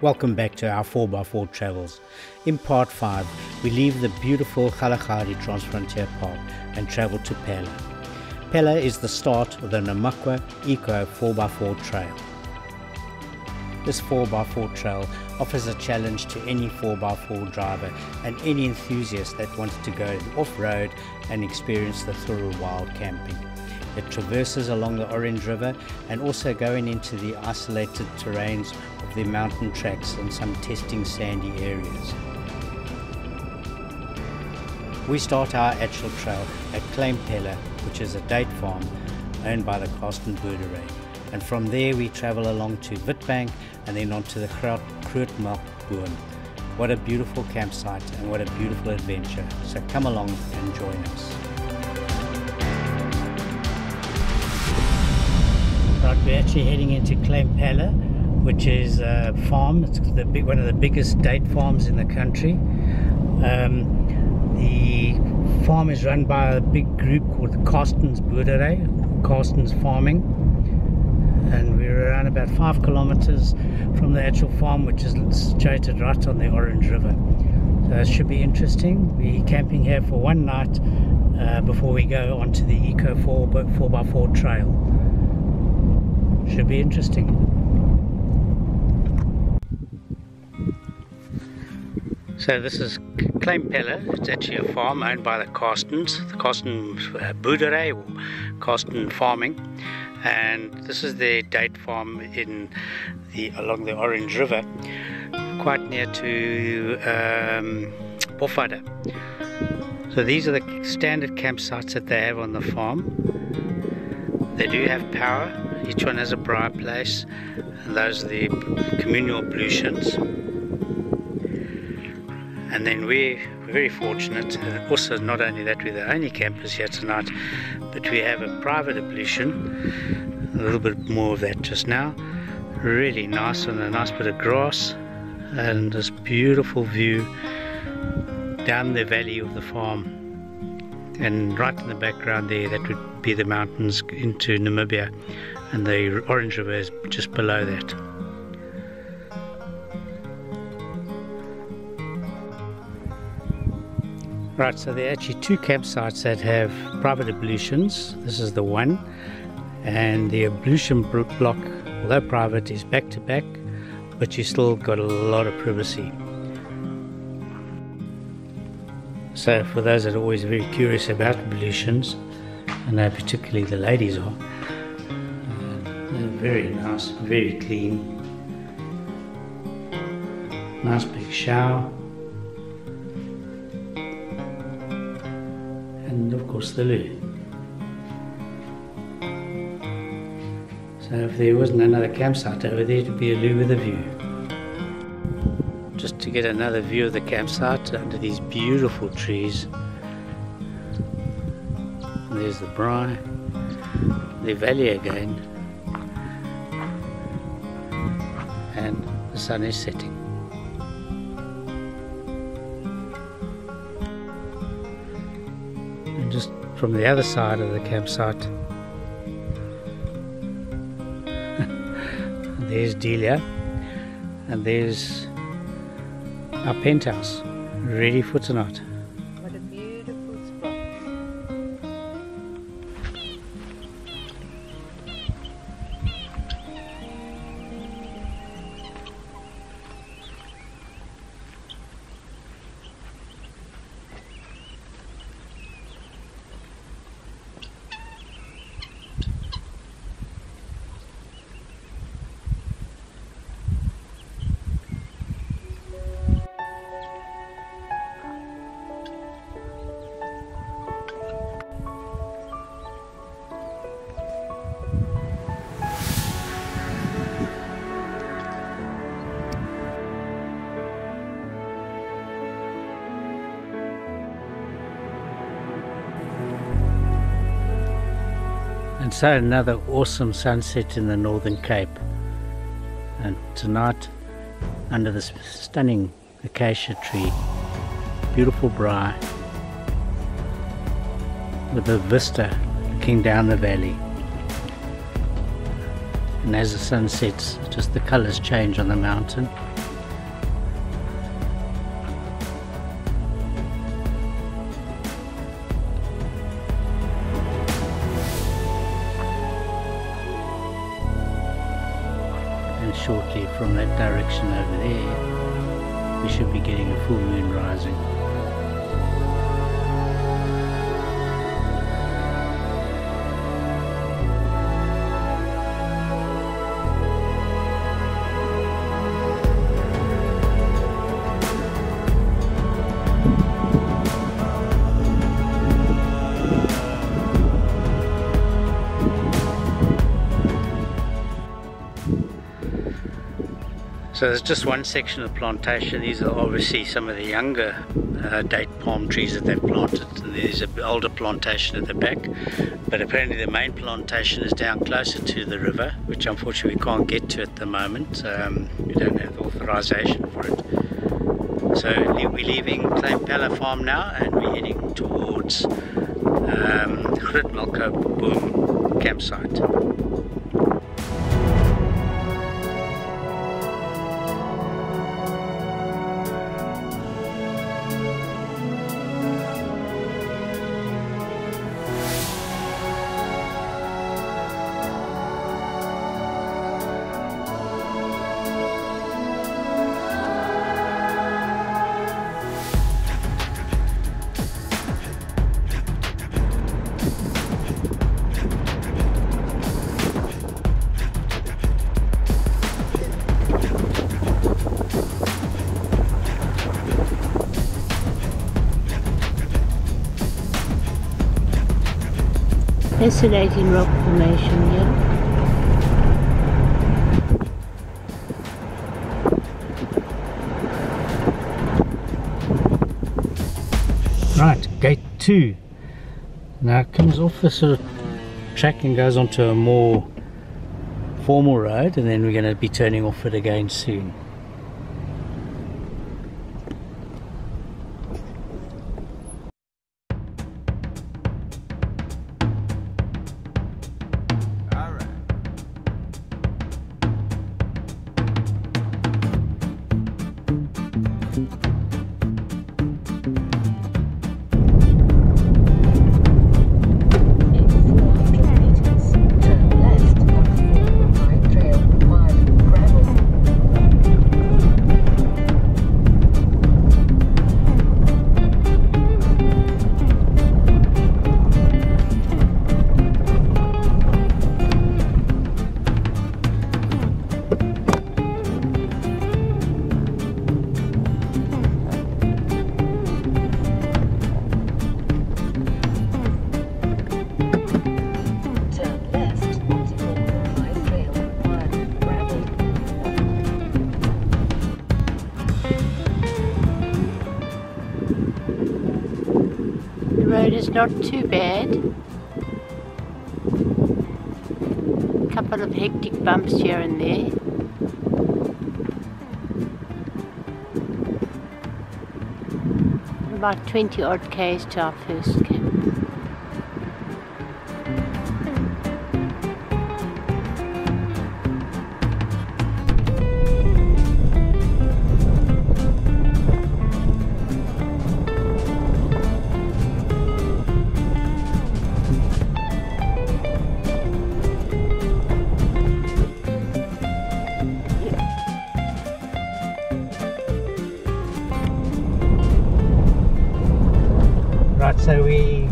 Welcome back to our 4x4 travels. In part 5, we leave the beautiful Kgalagadi Transfrontier Park and travel to Pella. Pella is the start of the Namakwa Eco 4x4 trail. This 4x4 trail offers a challenge to any 4x4 driver and any enthusiast that wants to go off-road and experience the thrill of wild camping. It traverses along the Orange River and also going into the isolated terrains of the mountain tracks and some testing sandy areas. We start our actual trail at Klein Pella, which is a date farm owned by the boerdery, and from there we travel along to Witbank and then onto the Grootmelkhout. What a beautiful campsite and what a beautiful adventure, so come along and join us. Right, we're actually heading into Klein Pella, which is a farm. It's one of the biggest date farms in the country. The farm is run by a big group called the boerdery, Carsten's Farming, and we're around about 5 kilometers from the actual farm, which is situated right on the Orange River. So it should be interesting. We're camping here for one night before we go onto the Eco 4x4 trail. Should be interesting. So this is Klein Pella. It's actually a farm owned by the Carsten boerdery or Carsten Farming, and this is their date farm along the Orange River, quite near to Bofada. So these are the standard campsites that they have on the farm. They do have power. Each one has a braai place, and those are the communal ablutions. And then we're very fortunate, also not only that we're the only campers here tonight, but we have a private ablution, a little bit more of that just now. Really nice, on a nice bit of grass and this beautiful view down the valley of the farm. And right in the background there, that would be the mountains into Namibia, and the Orange River is just below that. Right, so there are actually 2 campsites that have private ablutions. This is the one, and the ablution block, although private, is back to back, but you still got a lot of privacy. So for those that are always very curious about ablutions, I know particularly the ladies are, they're very nice, very clean, nice big shower, and of course the loo. So if there wasn't another campsite over there, it would be a loo with a view. Just to get another view of the campsite under these beautiful trees. There's the braai, the valley again, and the sun is setting. And just from the other side of the campsite, there's Delia, and there's our penthouse, ready for tonight. What a beautiful spot. And so another awesome sunset in the Northern Cape, and tonight under this stunning acacia tree, beautiful braai with a vista looking down the valley. And as the sun sets, just the colours change on the mountain. and shortly from that direction over there we should be getting a full moon rising. So there's just one section of the plantation. These are obviously some of the younger date palm trees that they've planted, and there's an older plantation at the back. But apparently the main plantation is down closer to the river, which unfortunately we can't get to at the moment. We don't have the authorization for it. So we're leaving Klein Pella farm now and we're heading towards Grootmelkhout Boom campsite. Fascinating rock formation here. Right, gate 2. Now it comes off the sort of track and goes onto a more formal road, and then we're going to be turning off it again soon. The road is not too bad. A couple of hectic bumps here and there. About 20 odd k's to our first camp. So we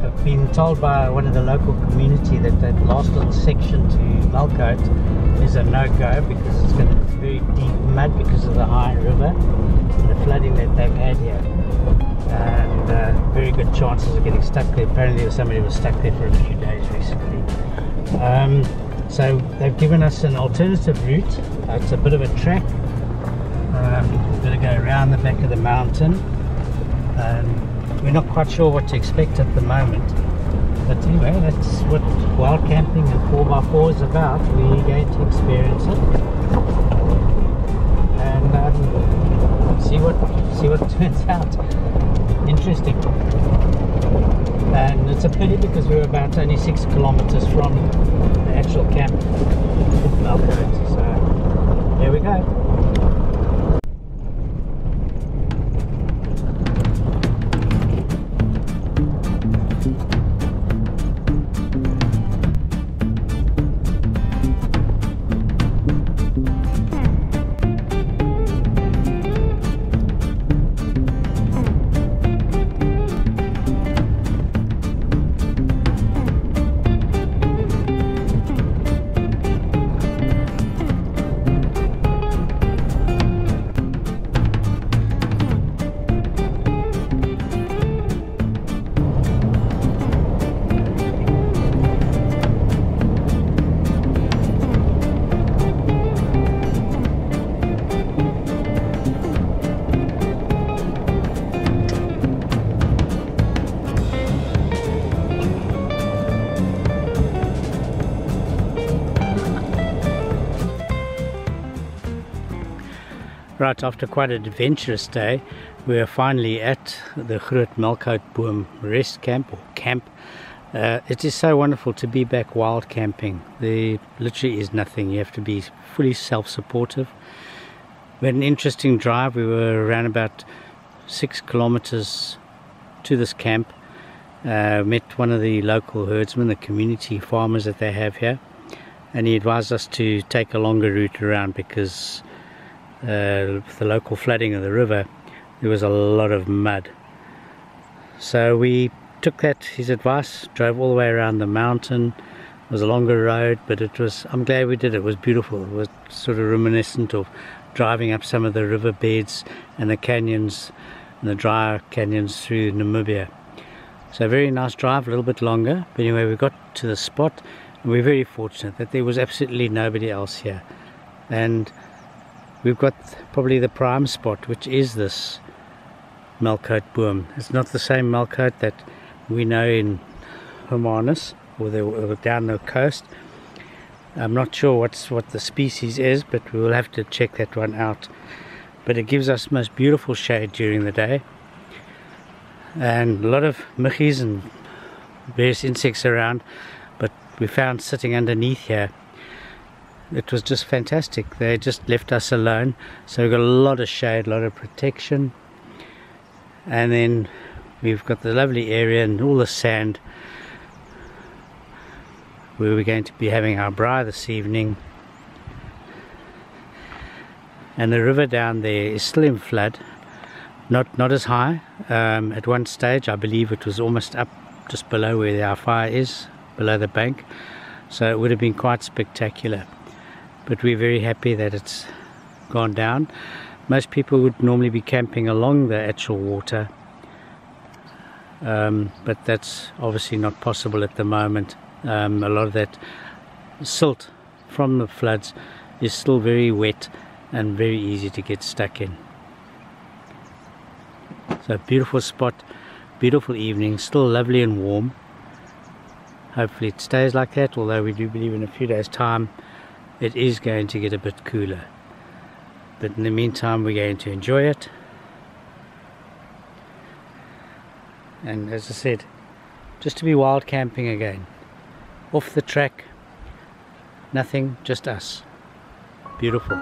have been told by one of the local community that that last little section to Grootmelkhout is a no-go because it's going to be very deep mud because of the high river and the flooding that they've had here, and very good chances of getting stuck there. Apparently somebody was stuck there for a few days recently. So they've given us an alternative route. It's a bit of a track. We're going to go around the back of the mountain. We're not quite sure what to expect at the moment, but anyway, that's what wild camping and 4x4 is about. We're going to experience it and see what turns out. Interesting. And it's a pity because we're about only 6 kilometers from the actual camp of Grootmelkhout. So there we go. Right, after quite an adventurous day, we are finally at the Grootmelkhout Boom rest camp or camp. It is so wonderful to be back wild camping. There literally is nothing. You have to be fully self-supportive. We had an interesting drive. We were around about 6 kilometers to this camp. Met one of the local herdsmen, the community farmers that they have here, and he advised us to take a longer route around because the local flooding of the river, there was a lot of mud. So we took his advice, drove all the way around the mountain. It was a longer road, but I'm glad we did it. It was beautiful. It was sort of reminiscent of driving up some of the river beds and the canyons and the dry canyons through Namibia. So a very nice drive, a little bit longer, but anyway we got to the spot and we're very fortunate that there was absolutely nobody else here. And we've got probably the prime spot, which is this Melkhout Boom. It's not the same Melkhout that we know in Hermanus or down the coast. I'm not sure what the species is, but we will have to check that one out. But it gives us most beautiful shade during the day, and a lot of muggies and various insects around, but we found sitting underneath here, it was just fantastic. They just left us alone, so we've got a lot of shade, a lot of protection, and then we've got the lovely area and all the sand where we're going to be having our braai this evening. And the river down there is still in flood, not as high. At one stage I believe it was almost up just below where our fire is, below the bank, so it would have been quite spectacular. But we're very happy that it's gone down. Most people would normally be camping along the actual water, but that's obviously not possible at the moment. A lot of that silt from the floods is still very wet and very easy to get stuck in. So beautiful spot, beautiful evening, still lovely and warm. Hopefully it stays like that, although we do believe in a few days time it is going to get a bit cooler. But in the meantime we're going to enjoy it. And as I said, just to be wild camping again. Off the track, nothing, just us. Beautiful.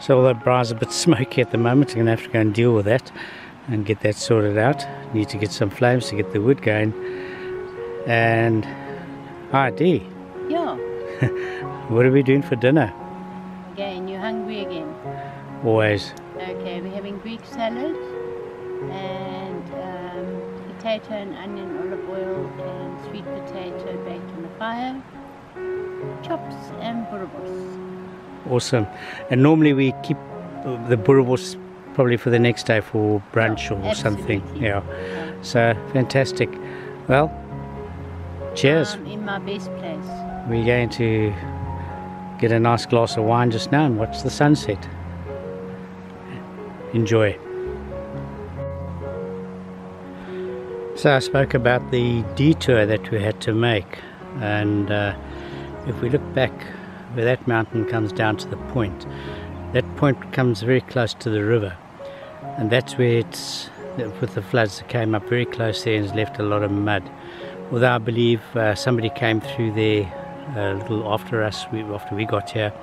So although braai's a bit smoky at the moment, I'm going to have to go and deal with that and get that sorted out. Need to get some flames to get the wood going. And hi Dee. Yeah. What are we doing for dinner? Again, you're hungry again. Always. Okay, we're having Greek salad and potato and onion, olive oil and sweet potato baked on the fire, chops and boerewors. Awesome. And normally we keep the boerewors probably for the next day for brunch or something. Yeah. So fantastic. Well, cheers. I'm in my best place. We're going to get a nice glass of wine just now and watch the sunset. Enjoy. So I spoke about the detour that we had to make, and if we look back where that mountain comes down to the point, that point comes very close to the river, and that's where it's, with the floods that came up very close there and has left a lot of mud. Although I believe somebody came through there a little after us, after we got here.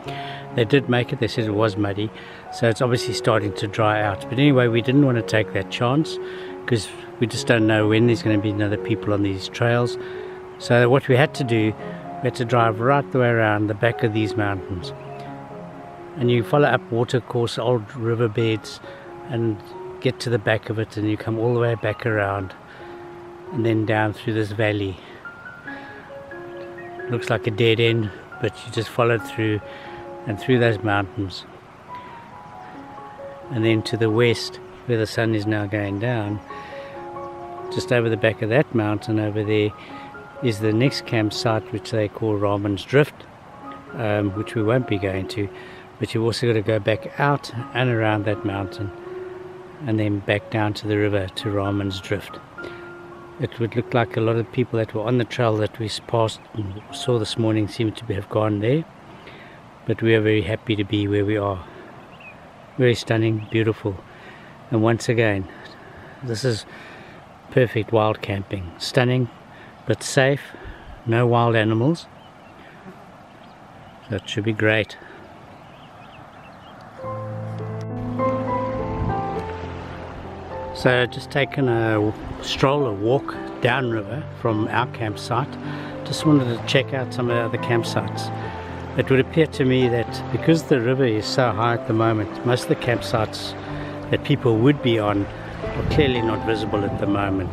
They did make it. They said it was muddy, so it's obviously starting to dry out. But anyway, we didn't want to take that chance because we just don't know when there's going to be another people on these trails. So what we had to do, we had to drive right the way around the back of these mountains, and you follow up watercourse, old riverbeds, and get to the back of it, and you come all the way back around and then down through this valley. Looks like a dead end, but you just followed through and through those mountains, and then to the west where the sun is now going down, just over the back of that mountain over there is the next campsite, which they call Raman's Drift, which we won't be going to, but you've also got to go back out and around that mountain and then back down to the river to Raman's Drift. It would look like a lot of people that were on the trail that we passed and saw this morning seem to have gone there, but we are very happy to be where we are. Very stunning, beautiful, and once again, this is perfect wild camping. Stunning but safe, no wild animals, so it should be great. So just taken a stroll, a walk downriver from our campsite. Just wanted to check out some of the other campsites. It would appear to me that because the river is so high at the moment, most of the campsites that people would be on are clearly not visible at the moment.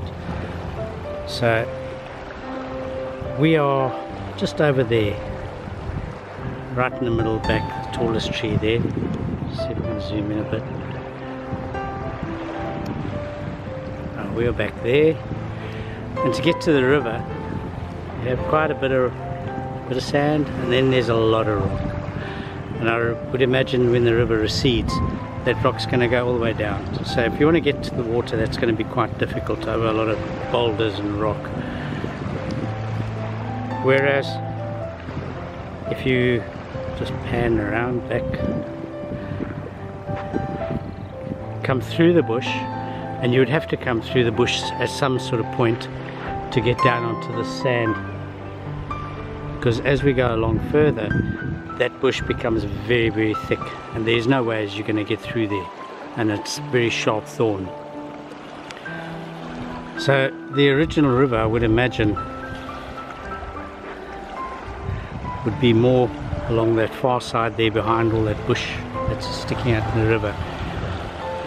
So we are just over there, right in the middle, back, the tallest tree there. See if we can zoom in a bit. We are back there, and to get to the river you have quite a bit of sand, and then there's a lot of rock, and I would imagine when the river recedes that rock's going to go all the way down. So if you want to get to the water, that's going to be quite difficult over a lot of boulders and rock. Whereas if you just pan around back, come through the bush, and you would have to come through the bush at some sort of point to get down onto the sand, because as we go along further that bush becomes very, very thick, and there's no way as you're going to get through there, and it's very sharp thorn. So the original river, I would imagine, would be more along that far side there behind all that bush that's sticking out in the river,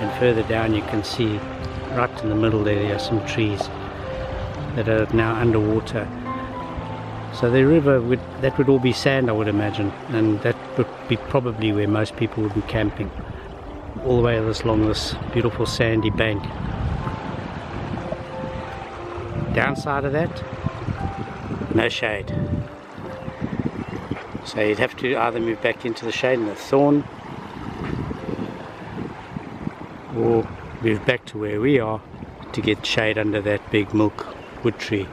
and further down you can see right in the middle there are some trees that are now underwater. So the river that would all be sand, I would imagine, and that would be probably where most people would be camping, all the way along this beautiful sandy bank. Downside of that, no shade. So you'd have to either move back into the shade in the thorn, or move back to where we are to get shade under that big milk wood tree.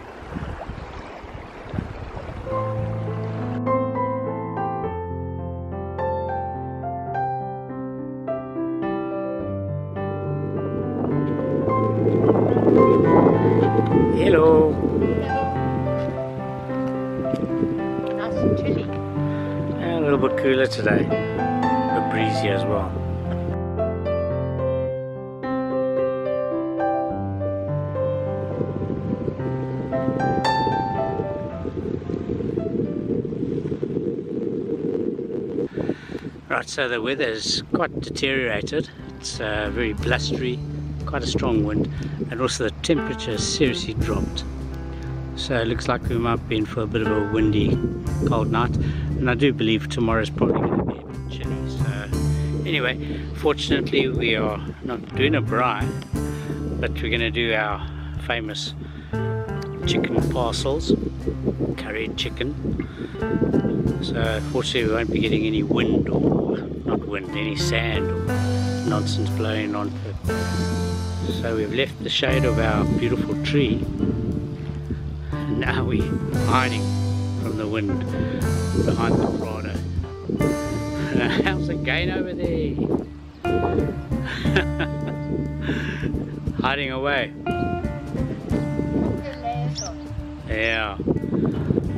Hello. Nice and chilly. A little bit cooler today, but breezy as well. Right, so the weather's quite deteriorated. It's very blustery, quite a strong wind, and also the temperature has seriously dropped. So it looks like we might be in for a bit of a windy, cold night, and I do believe tomorrow's probably going to be a bit chilly. So anyway, fortunately we are not doing a braai, but we're going to do our famous chicken parcels, curried chicken. So fortunately we won't be getting any wind, or not wind, any sand or nonsense blowing on. So we've left the shade of our beautiful tree, and now we're hiding from the wind behind the Prado. How's it going over there? Hiding away. Yeah.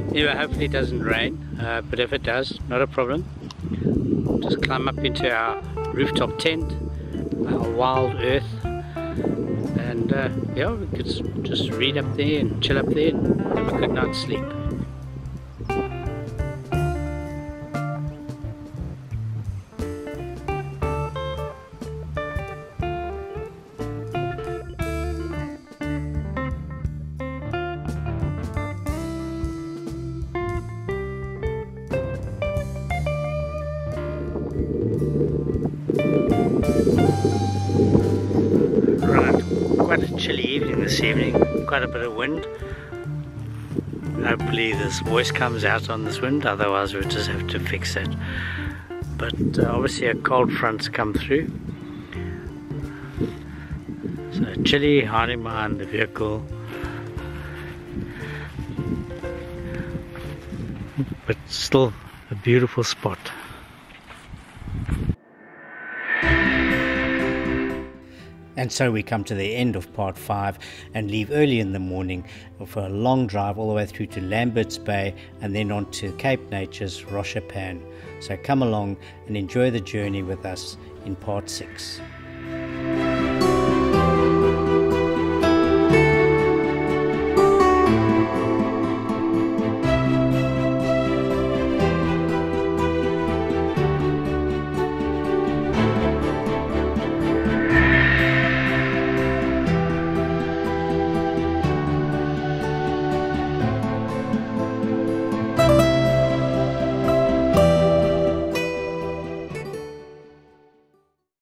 Anyway, hopefully it doesn't rain, but if it does, not a problem. Just climb up into our rooftop tent, our wild earth, and yeah, we could just read up there and chill up there and have a good night's sleep. quite a chilly evening this evening, quite a bit of wind. Hopefully this voice comes out on this wind, otherwise we'll just have to fix it. But obviously a cold front's come through. So chilly, hiding behind the vehicle. But still a beautiful spot. And so we come to the end of part 5 and leave early in the morning for a long drive all the way through to Lambert's Bay and then on to Cape Nature's Roshapan. So come along and enjoy the journey with us in part 6.